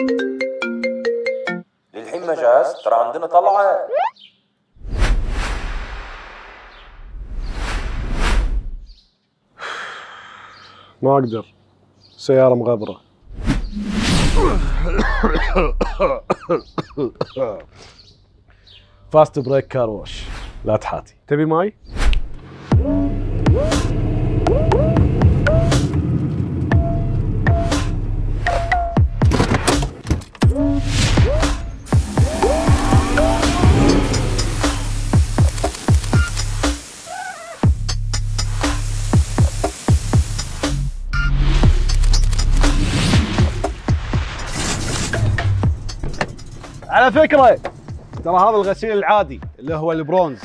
للحين ما جاز، ترى عندنا طلعة. ما اقدر، سيارة مغبرة. فاست بريك كار ووش، لا تحاتي. تبي ماي؟ على فكرة ترى هذا الغسيل العادي اللي هو البرونز،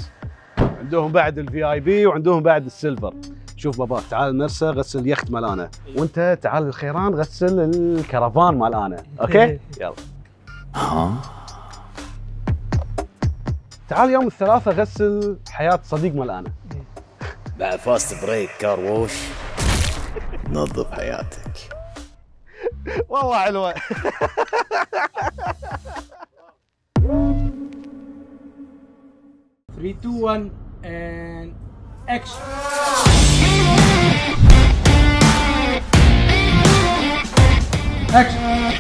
عندهم بعد الفي اي بي وعندهم بعد السيلفر. شوف بابا، تعال المرسى غسل يخت مال انا، وانت تعال الخيران غسل الكرفان مال انا، اوكي؟ يلا. تعال يوم الثلاثاء غسل حياة صديق مال انا. مع فاست بريك كار ووش نظف حياتك. والله حلوة. 3 2 1 and action. Action.